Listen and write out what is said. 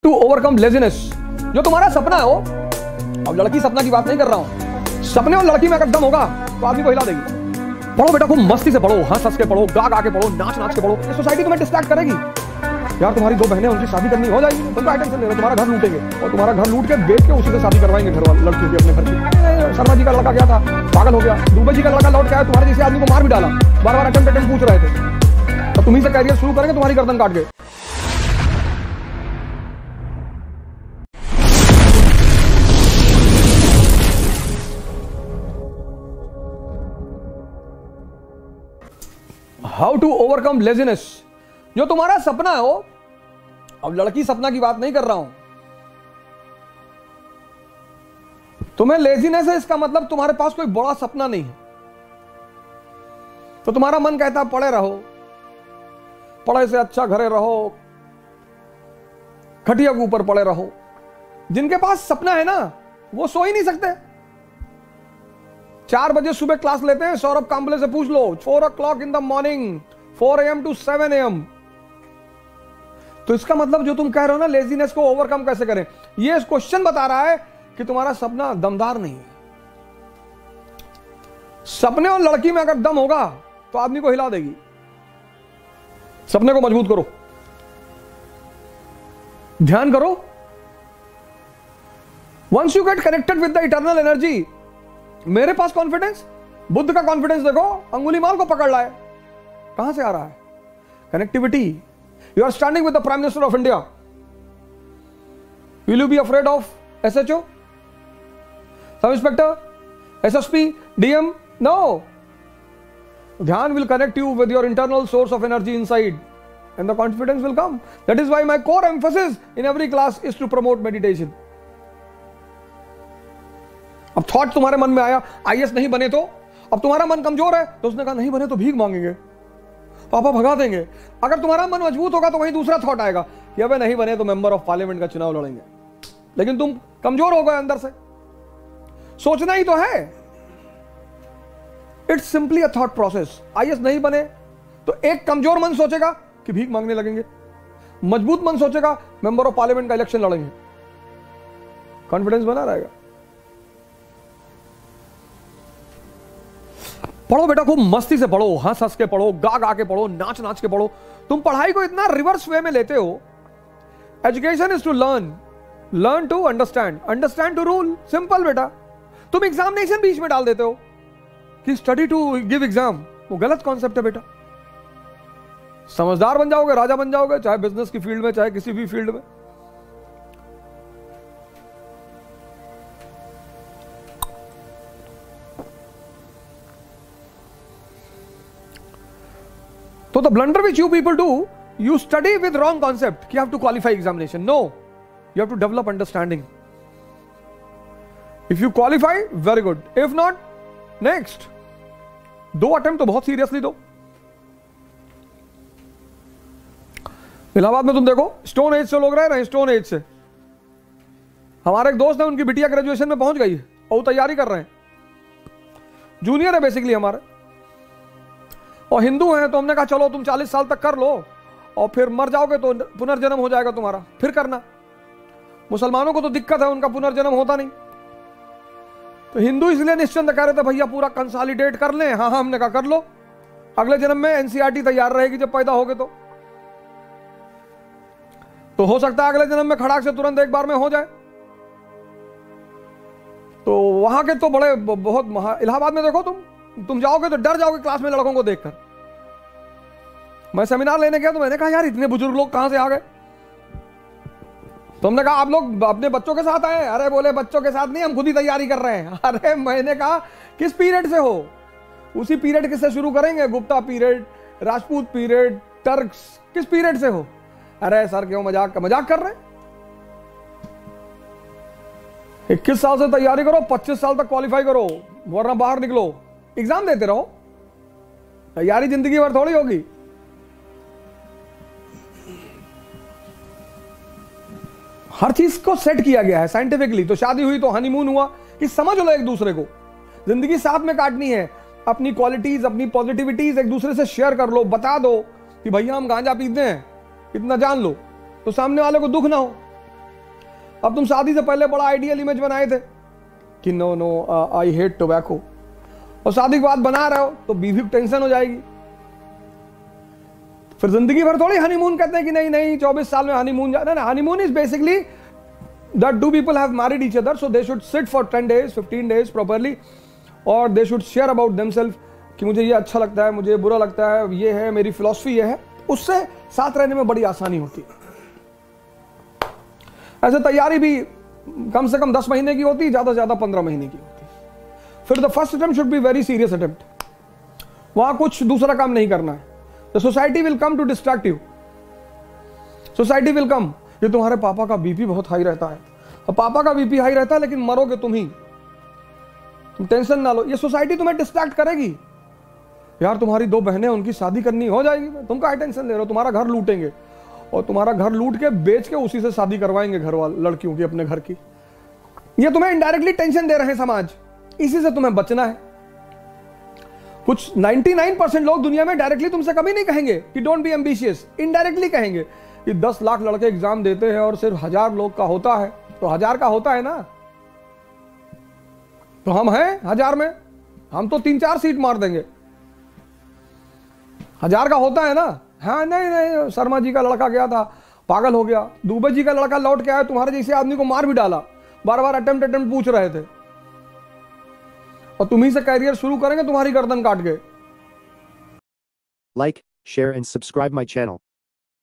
To overcome laziness. जो तुम्हारा सपना है हो, अब लड़की सपना की बात नहीं कर रहा हूं, सपने और लड़की में अगर दम होगा तो आदमी को हिला देगी। पढ़ो बेटा, खूब मस्ती से पढ़ो, हंस हंस के पढ़ो, गा गा के पढ़ो, नाच नाच के पढ़ो। ये सोसाइटी तुम्हें डिस्ट्रैक्ट करेगी। यार तुम्हारी दो बहनें, उनकी शादी करनी हो जाएगी, तुम क्या टेंशन ले रहे हो? तुम्हारा घर लूटेंगे और तुम्हारा घर लूट के बेच के उसी से शादी करवाएंगे घर वाले लड़कियों की, अपने घर की। शर्मा जी का लड़का गया था, पागल हो गया। दुबे जी का लड़का लौट के आया, तुम्हारे जैसे आदमी को मार भी डाला, बार बार अटेम्प्ट पूछ रहे थे। तो तुम्ही से कैरियर शुरू करेंगे, तुम्हारी गर्दन काट के। How to overcome laziness. जो तुम्हारा सपना है हो, अब लड़की सपना की बात नहीं कर रहा हूं, तुम्हें लेजीनेस है, इसका मतलब तुम्हारे पास कोई बड़ा सपना नहीं है। तो तुम्हारा मन कहता है पढ़े रहो, पढ़े से अच्छा घरे रहो, खटिया के ऊपर पड़े रहो। जिनके पास सपना है ना, वो सो ही नहीं सकते। 4 बजे सुबह क्लास लेते हैं, सौरभ कांबले से पूछ लो, 4 o'clock in the morning, 4 AM to 7 AM। तो इसका मतलब जो तुम कह रहे हो ना, लेजीनेस को ओवरकम कैसे करें, ये क्वेश्चन बता रहा है कि तुम्हारा सपना दमदार नहीं है। सपने और लड़की में अगर दम होगा तो आदमी को हिला देगी। सपने को मजबूत करो, ध्यान करो। Once you get connected with the eternal energy, मेरे पास कॉन्फिडेंस, बुद्ध का कॉन्फिडेंस देखो, अंगुली माल को पकड़ रहा है। कहां से आ रहा है? Connectivity. You are standing with the prime minister of India, will you be afraid of SHO, sub inspector, SSP, DM? No. ध्यान will connect you with your internal source of energy inside and the confidence will come. That is why my core emphasis in every class is to promote meditation. अब thought तुम्हारे मन में आया, IAS नहीं बने तो, अब तुम्हारा मन कमजोर है तो उसने कहा नहीं बने तो भीख मांगेंगे, पापा भगा देंगे। अगर तुम्हारा मन मजबूत होगा तो वहीं दूसरा थॉट आएगा कि अबे नहीं बने तो मेंबर ऑफ पार्लियामेंट का चुनाव लड़ेंगे। लेकिन तुम कमजोर हो गए अंदर से, सोचना ही तो है। It's simply a thought process. IAS नहीं बने तो एक कमजोर मन सोचेगा कि भीख मांगने लगेंगे, मजबूत मन सोचेगा मेंबर ऑफ पार्लियामेंट का इलेक्शन लड़ेंगे। कॉन्फिडेंस बना रहेगा। पढ़ो बेटा, खूब मस्ती से पढ़ो, हंस हंस के पढ़ो, गा गा के पढ़ो, नाच नाच के पढ़ो। तुम पढ़ाई को इतना रिवर्स वे में लेते हो। Education is to learn, learn to understand, understand to rule. Simple बेटा। तुम एग्जामिनेशन बीच में डाल देते हो कि स्टडी टू गिव एग्जाम, वो गलत कॉन्सेप्ट है बेटा। समझदार बन जाओगे, राजा बन जाओगे, चाहे बिजनेस की फील्ड में, चाहे किसी भी फील्ड में। So the blunder which you people do, you study with wrong concept कि you have to qualify examination. No, you have to develop understanding. If you qualify, very good. If not, next. 2 attempt तो बहुत seriously दो। इलाहाबाद में तुम देखो, stone age से लोग रह रहे हैं, स्टोन एज से। हमारे एक दोस्त है, उनकी बिटिया ग्रेजुएशन में पहुंच गई है और तैयारी कर रहे हैं, जूनियर है बेसिकली हमारे, और हिंदू हैं। तो हमने कहा चलो तुम 40 साल तक कर लो और फिर मर जाओगे तो पुनर्जन्म हो जाएगा तुम्हारा, फिर करना। मुसलमानों को तो दिक्कत है, उनका पुनर्जन्म होता नहीं। तो हिंदू इसलिए निश्चिंत कह रहे थे भैया पूरा कंसोलिडेट कर लें। हाँ हाँ, हमने कहा कर लो, अगले जन्म में NCERT तैयार रहेगी जब पैदा होगे तो हो सकता है अगले जन्म में खड़ाक से तुरंत एक बार में हो जाए। तो वहां के तो बड़े बहुत, इलाहाबाद में देखो तुम जाओगे तो डर जाओगे क्लास में लड़कों को देखकर। मैं सेमिनार लेने गया तो मैंने कहा यार इतने बुजुर्ग लोग कहां से आ गए। तो हमने कहा आप लोग अपने बच्चों के साथ आए? अरे बोले बच्चों के साथ नहीं, हम खुद ही तैयारी कर रहे हैं। अरे मैंने कहा किस पीरियड से हो? उसी पीरियड किससे शुरू करेंगे? Gupta period, Rajput period, Turks, किस पीरियड से हो? अरे सर क्यों मजाक कर रहे हैं? 21 साल से तैयारी करो, 25 साल तक क्वालिफाई करो, वरना बाहर निकलो, एग्जाम देते रहो। तैयारी जिंदगी भर थोड़ी होगी। हर चीज को सेट किया गया है साइंटिफिकली। तो शादी हुई तो हनीमून हुआ कि समझ लो एक दूसरे को, जिंदगी साथ में काटनी है। अपनी क्वालिटीज, अपनी पॉजिटिविटीज एक दूसरे से शेयर कर लो, बता दो कि भैया हम गांजा पीते हैं, इतना जान लो, तो सामने वाले को दुख ना हो। अब तुम शादी से पहले बड़ा आइडियल इमेज बनाए थे कि no no I hate tobacco, और शादी के बाद बना रहे हो तो बीवी को टेंशन हो जाएगी। फिर जिंदगी भर थोड़ी हनीमून कहते हैं कि नहीं नहीं 24 साल में हनीमून जाना है। Honeymoon is basically that two people have married each other, so they should sit for 10 days 15 days properly, और they should share about themselves कि मुझे ये अच्छा लगता है, मुझे बुरा लगता है, ये है मेरी फिलॉसफी, ये है। उससे साथ रहने में बड़ी आसानी होती है। ऐसे तैयारी भी कम से कम 10 महीने की होती है, ज्यादा से ज्यादा 15 महीने की होती है। फिर the first attempt should be very serious attempt, वहां कुछ दूसरा काम नहीं करना है। The society will come to distract you, society will come, ये तुम्हारे पापा का बीपी बहुत हाई रहता है, और पापा का बीपी हाई रहता है लेकिन मरोगे तुम ही, तुम टेंशन ना लो। ये सोसाइटी तुम्हें डिस्ट्रैक्ट करेगी। यार तुम्हारी 2 बहनें, उनकी शादी करनी हो जाएगी, तुम क्या टेंशन ले रहे हो, तुम्हारा घर लूटेंगे, और तुम्हारा घर लूट के बेच के उसी से शादी करवाएंगे घर वाले लड़कियों की, अपने घर की। ये तुम्हें इनडायरेक्टली टेंशन दे रहे हैं समाज, इसी से तुम्हें बचना है। कुछ 99% लोग दुनिया में डायरेक्टली तुमसे कभी नहीं कहेंगे कि डोंट बी एम्बिशियस, इनडायरेक्टली कहेंगे कि 10 लाख लड़के एग्जाम देते हैं और सिर्फ 1000 लोग का होता है, तो 1000 का होता है ना, तो हम हैं 1000 में, हम तो 3-4 सीट मार देंगे। 1000 का होता है ना। हाँ नहीं नहीं, शर्मा जी का लड़का गया था, पागल हो गया, दुबे जी का लड़का लौट के आया, तुम्हारे जैसे आदमी को मार भी डाला, बार बार अटेम्प्ट पूछ रहे थे, और तुम्ही से कैरियर शुरू करेंगे तुम्हारी गर्दन काट के। Like, share and subscribe my channel.